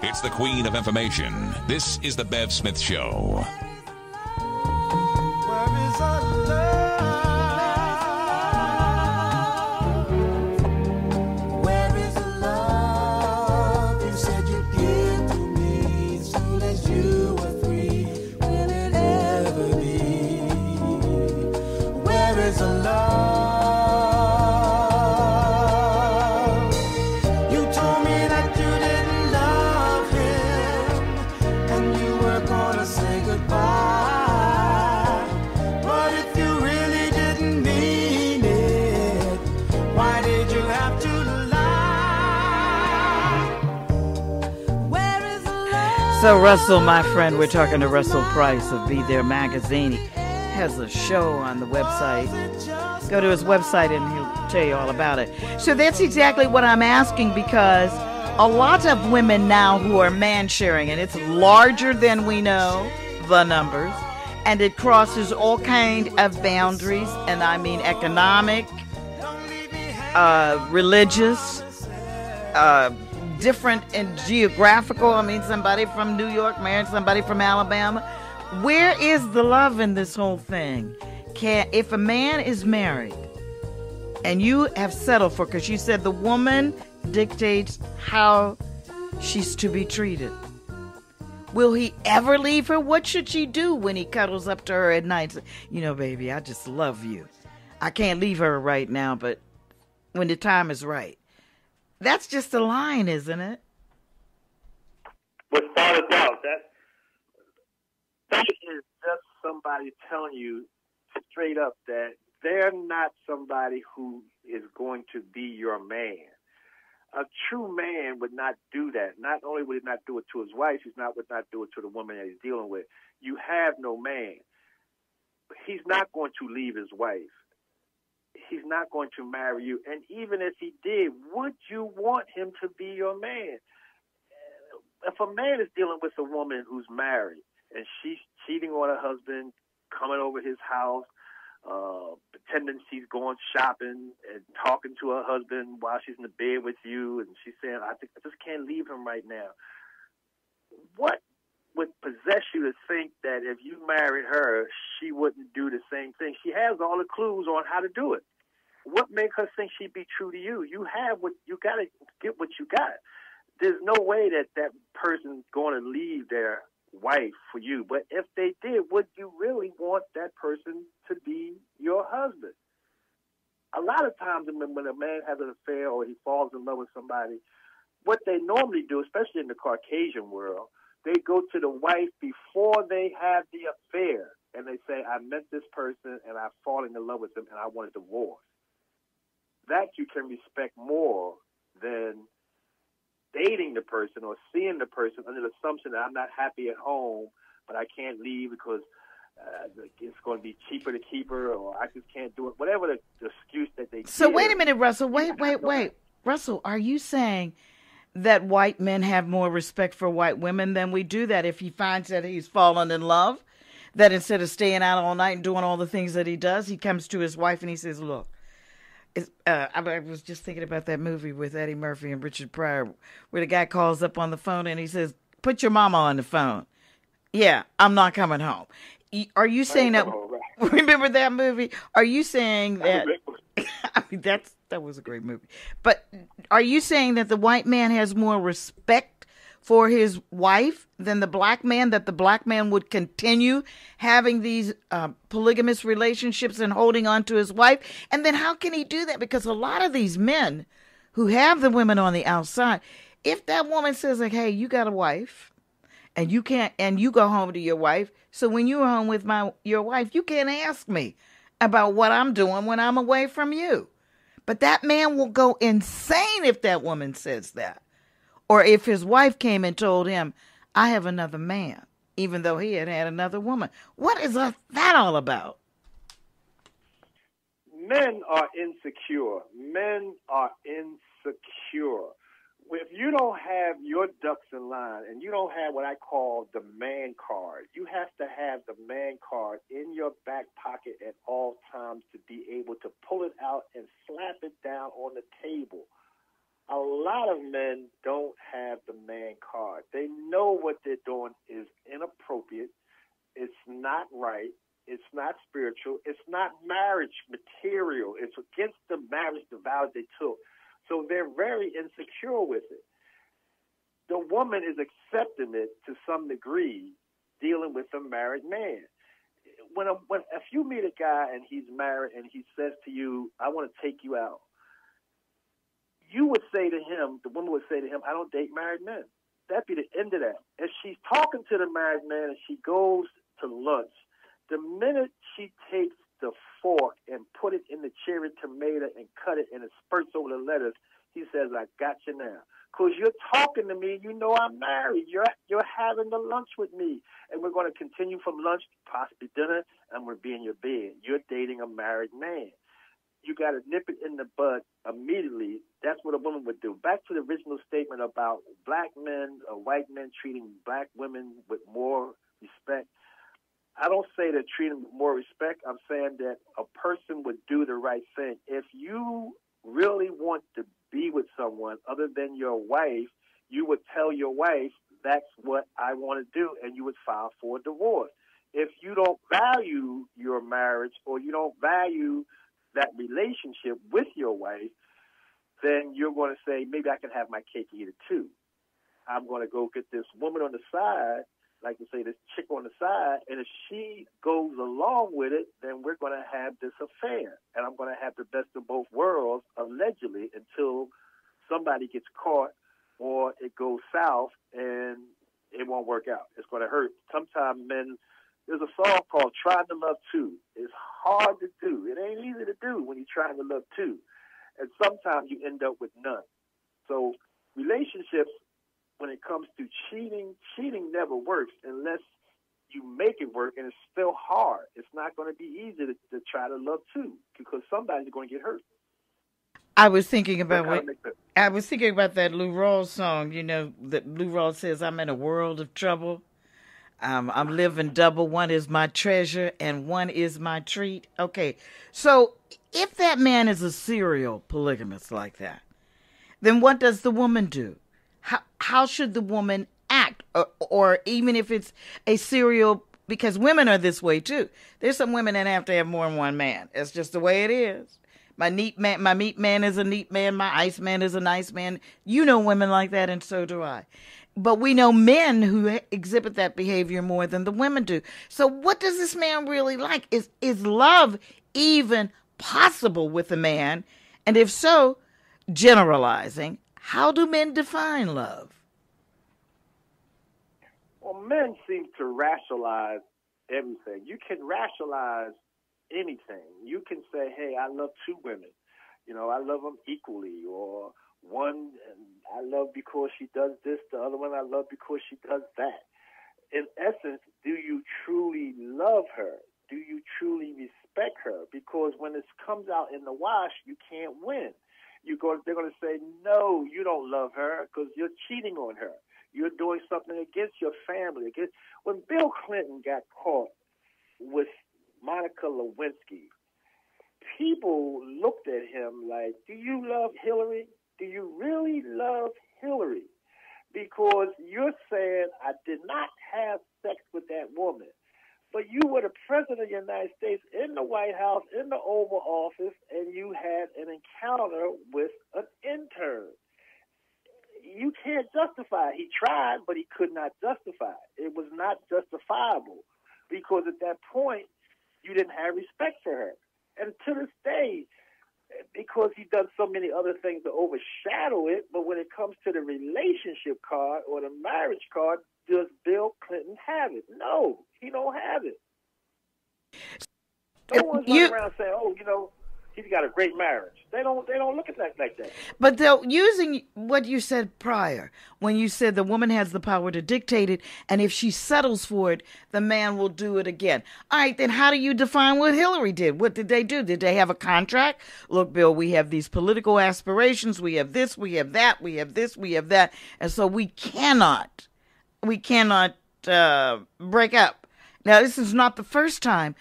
It's the queen of information. This is the Bev Smith Show. Where is our love? Where is the love you said you'd give to me as soon as you were free? Will it ever be? Where is the love? You told me that you didn't love him and you were gonna say goodbye. But if you really didn't mean it, why did you have to lie? Where is the love? So Russell, my friend, we're talking to Russell Price of Be There Magazine. He has a show on the website. Go to his website and he'll tell you all about it. So that's exactly what I'm asking, because a lot of women now who are man sharing, and it's larger than we know the numbers, and it crosses all kind of boundaries, and I mean economic, religious, different and geographical. I mean, somebody from New York married somebody from Alabama. Where is the love in this whole thing? If a man is married and you have settled for, because you said the woman dictates how she's to be treated, will he ever leave her? What should she do when he cuddles up to her at night? You know, baby, I just love you. I can't leave her right now, but when the time is right. That's just a line, isn't it? Without a doubt, that is just somebody telling you straight up that they're not somebody who is going to be your man. A true man would not do that. Not only would he not do it to his wife, would not do it to the woman that he's dealing with. You have no man. He's not going to leave his wife. He's not going to marry you. And even if he did, would you want him to be your man? If a man is dealing with a woman who's married and she's cheating on her husband, coming over his house, pretending she's going shopping and talking to her husband while she's in the bed with you, and she's saying, I just can't leave him right now. What would possess you to think that if you married her, she wouldn't do the same thing? She has all the clues on how to do it. What makes her think she'd be true to you? You have what you got to get what you got. There's no way that person's going to leave their wife for you. But if they did, would you really want that person to be your husband? A lot of times when a man has an affair or he falls in love with somebody, what they normally do, especially in the Caucasian world, they go to the wife before they have the affair, and they say, I met this person and I've fallen in love with them and I want a divorce. That you can respect more than dating the person or seeing the person under the assumption that I'm not happy at home, but I can't leave because it's going to be cheaper to keep her, or I just can't do it. Whatever the excuse that they So give. wait a minute, Russell. Wait. Russell, are you saying that white men have more respect for white women than we do? That if he finds that he's fallen in love, that instead of staying out all night and doing all the things that he does, he comes to his wife and he says, look, I was just thinking about that movie with Eddie Murphy and Richard Pryor where the guy calls up on the phone and he says, put your mama on the phone. Yeah, I'm not coming home. Are you saying that? Remember that movie? Are you saying that? I mean, that was a great movie. But are you saying that the white man has more respect for his wife than the black man, that the black man would continue having these polygamous relationships and holding on to his wife? And then how can he do that? Because a lot of these men who have the women on the outside, if that woman says, like, hey, you got a wife and you can't, and you go home to your wife, so when you're home with your wife, you can't ask me about what I'm doing when I'm away from you. But that man will go insane if that woman says that. Or if his wife came and told him, I have another man, even though he had another woman. What is that all about? Men are insecure. Men are insecure. If you don't have your ducks in line and you don't have what I call the man card, you have to have the man card in your back pocket at all times to be able to pull it out and slap it down on the table A lot of men don't have the man card. They know what they're doing is inappropriate. It's not right. It's not spiritual. It's not marriage material. It's against the marriage, the vows they took. So they're very insecure with it. The woman is accepting it to some degree, dealing with a married man. If you meet a guy and he's married and he says to you, I want to take you out, you would say to him, the woman would say to him, I don't date married men. That'd be the end of that. If she's talking to the married man and she goes to lunch, the minute she takes the fork and put it in the cherry tomato and cut it and it spurts over the lettuce, he says, I got you now. Because you're talking to me, you know I'm married. You're having the lunch with me. And we're going to continue from lunch, possibly dinner, and we're be in your bed. You're dating a married man. You got to nip it in the bud immediately. That's what a woman would do. Back to the original statement about black men or white men treating black women with more respect. I don't say that treating with more respect. I'm saying that a person would do the right thing. If you really want to be with someone other than your wife, you would tell your wife, that's what I want to do, and you would file for a divorce. If you don't value your marriage or you don't value that relationship with your wife, then you're going to say, maybe I can have my cake and eat it too. I'm going to go get this woman on the side, like to say this chick on the side, and if she goes along with it, then we're going to have this affair. And I'm going to have the best of both worlds, allegedly, until somebody gets caught or it goes south and it won't work out. It's going to hurt. Sometimes men, there's a song called Trying to Love Two. It's hard to do. It ain't easy to do when you're trying to love two. And sometimes you end up with none. So relationships, when it comes to cheating never works unless you make it work, and it's still hard. It's not going to be easy to try to love two because somebody's going to get hurt. I was thinking about that Lou Rawls song. You know, that Lou Rawls says, "I'm in a world of trouble. I'm living double. One is my treasure and one is my treat." Okay, so if that man is a serial polygamist like that, then what does the woman do? How should the woman act? Or even if it's a serial, because women are this way too. There's some women that have to have more than one man. It's just the way it is. My meat man is a neat man. My ice man is a nice man. You know women like that, and so do I. But we know men who exhibit that behavior more than the women do. So what does this man really like? Is love even possible with a man? And if so, generalizing, how do men define love? Well, men seem to rationalize everything. You can rationalize anything. You can say, hey, I love two women. You know, I love them equally. Or one I love because she does this. The other one I love because she does that. In essence, do you truly love her? Do you truly respect her? Because when it comes out in the wash, you can't win. They're going to say, no, you don't love her because you're cheating on her. You're doing something against your family. When Bill Clinton got caught with Monica Lewinsky, people looked at him like, do you love Hillary? Do you really love Hillary? Because you're saying, I did not have sex with that woman. But you were the president of the United States in the White House, in the Oval Office, and you had an encounter with an intern. You can't justify it. He tried, but he could not justify it. It was not justifiable because at that point, you didn't have respect for her. And to this day, because he does so many other things to overshadow it, but when it comes to the relationship card or the marriage card, does Bill Clinton have it? No, he don't have it. No one's running around saying, oh, you know, he's got a great marriage. They don't look at that like that. But they're using what you said prior, when you said the woman has the power to dictate it, and if she settles for it, the man will do it again. All right, then how do you define what Hillary did? What did they do? Did they have a contract? Look, Bill, we have these political aspirations. We have this, we have that, we have this, we have that. And so we cannot break up. Now, this is not the first time